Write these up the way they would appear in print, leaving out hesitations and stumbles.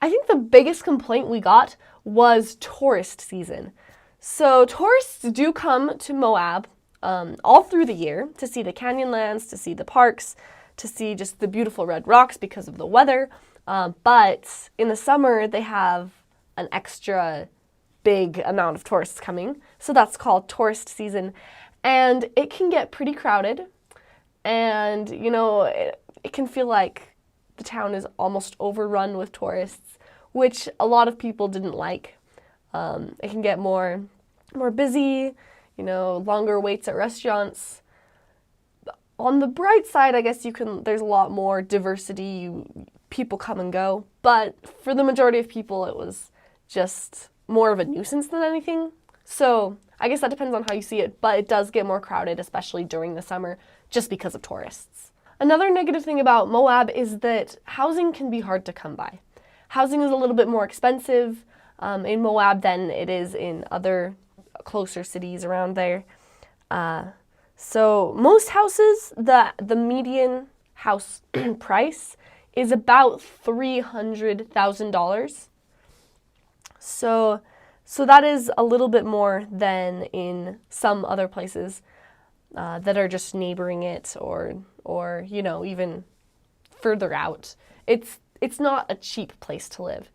I think the biggest complaint we got was tourist season. So tourists do come to Moab all through the year to see the canyonlands, to see the parks, to see just the beautiful red rocks because of the weather. But in the summer, they have an extra big amount of tourists coming. So that's called tourist season. And it can get pretty crowded. And, it can feel like the town is almost overrun with tourists, which a lot of people didn't like. It can get more busy, longer waits at restaurants. On the bright side, I guess there's a lot more diversity. People come and go. But for the majority of people, it was just more of a nuisance than anything. So I guess that depends on how you see it, but it does get more crowded, especially during the summer, just because of tourists. Another negative thing about Moab is that housing can be hard to come by. Housing is a little bit more expensive in Moab than it is in other closer cities around there. So most houses, the median house price is about $300,000. So that is a little bit more than in some other places that are just neighboring it or even further out. It's not a cheap place to live.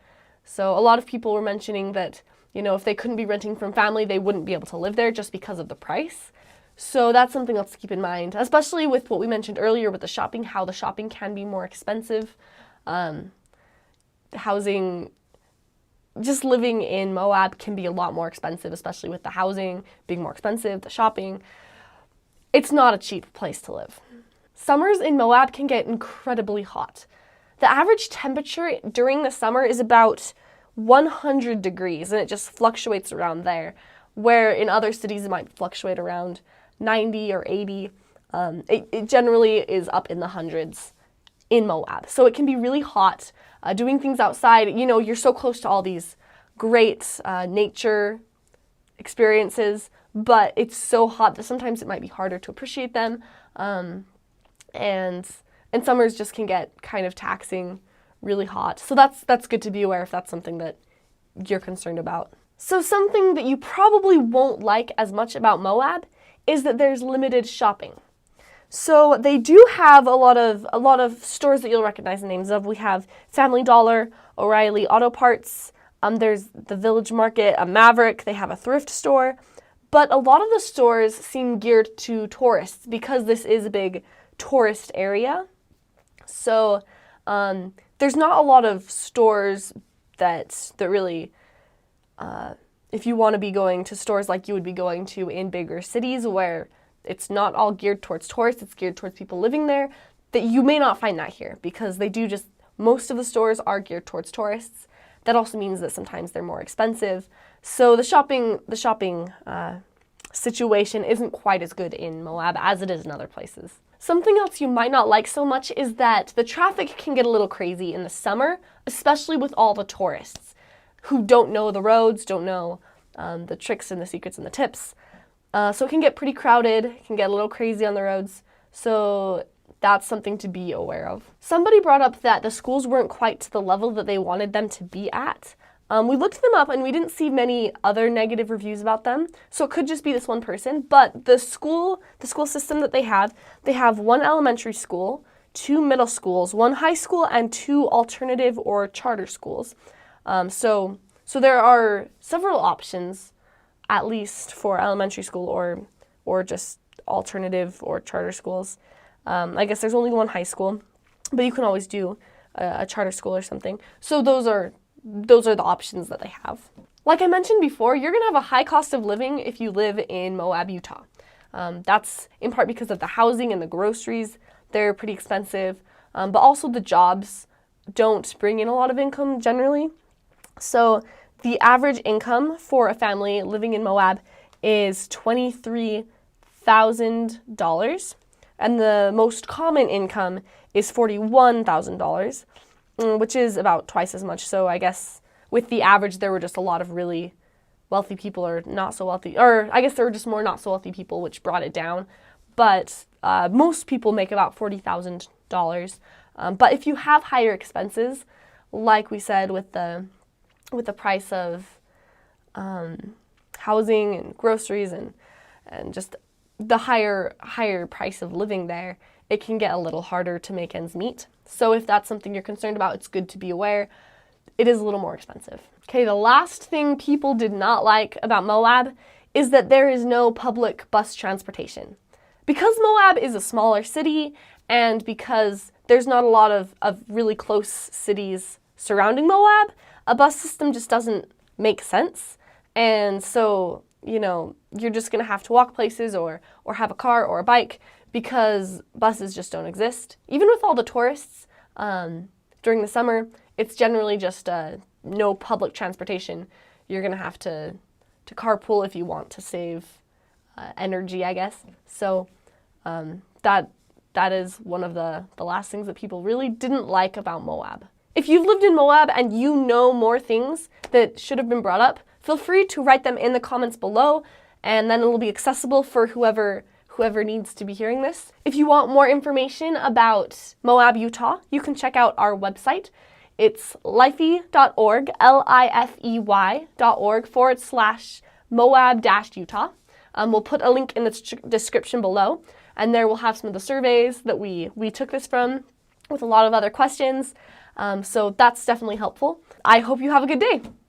So a lot of people were mentioning that, if they couldn't be renting from family, they wouldn't be able to live there just because of the price. So that's something else to keep in mind, especially with what we mentioned earlier with the shopping, how the shopping can be more expensive. Housing, just living in Moab can be a lot more expensive, especially with the housing being more expensive, the shopping. It's not a cheap place to live. Summers in Moab can get incredibly hot. The average temperature during the summer is about 100 degrees, and it just fluctuates around there, where in other cities it might fluctuate around 90 or 80. It generally is up in the hundreds in Moab. So it can be really hot. Doing things outside, you're so close to all these great nature experiences, but it's so hot that sometimes it might be harder to appreciate them. And summers just can get kind of taxing, really hot. So that's good to be aware if that's something that you're concerned about. So something that you probably won't like as much about Moab is that there's limited shopping. So they do have a lot of stores that you'll recognize the names of. We have Family Dollar, O'Reilly Auto Parts. There's the Village Market, a Maverick. They have a thrift store. But a lot of the stores seem geared to tourists because this is a big tourist area. So there's not a lot of stores that really, if you want to be going to stores like you would be going to in bigger cities where it's not all geared towards tourists, it's geared towards people living there, that you may not find that here because most of the stores are geared towards tourists. That also means that sometimes they're more expensive. So the shopping situation isn't quite as good in Moab as it is in other places. Something else you might not like so much is that the traffic can get a little crazy in the summer, especially with all the tourists who don't know the roads, don't know the tricks and the secrets and the tips. So it can get pretty crowded, it can get a little crazy on the roads. So that's something to be aware of. Somebody brought up that the schools weren't quite to the level that they wanted them to be at. We looked them up and we didn't see many other negative reviews about them, so it could just be this one person, but the school system that they have one elementary school, 2 middle schools, 1 high school, and 2 alternative or charter schools. So there are several options, at least for elementary school or just alternative or charter schools. I guess there's only 1 high school, but you can always do a charter school or something. So those are the options that they have. Like I mentioned before, you're going to have a high cost of living if you live in Moab, Utah. That's in part because of the housing and the groceries. They're pretty expensive, but also the jobs don't bring in a lot of income generally. So the average income for a family living in Moab is $23,000, and the most common income is $41,000. Which is about twice as much. So I guess with the average, there were just a lot of really wealthy people or not so wealthy, or I guess there were just more not so wealthy people, which brought it down. But most people make about $40,000. But if you have higher expenses, like we said with the price of housing and groceries and just the higher price of living there, it can get a little harder to make ends meet. So if that's something you're concerned about, it's good to be aware. It is a little more expensive. Okay, the last thing people did not like about Moab is that there is no public bus transportation. Because Moab is a smaller city and because there's not a lot of really close cities surrounding Moab, a bus system just doesn't make sense. And so, you're just going to have to walk places or have a car or a bike because buses just don't exist. Even with all the tourists during the summer, it's generally just no public transportation. You're going to have to carpool if you want to save energy, I guess. So that is one of the last things that people really didn't like about Moab. If you've lived in Moab and you know more things that should have been brought up, feel free to write them in the comments below, and then it'll be accessible for whoever needs to be hearing this. If you want more information about Moab, Utah, you can check out our website. It's lifey.org, lifey.org/Moab-Utah. We'll put a link in the description below, and there we'll have some of the surveys that we took this from with a lot of other questions. So that's definitely helpful. I hope you have a good day.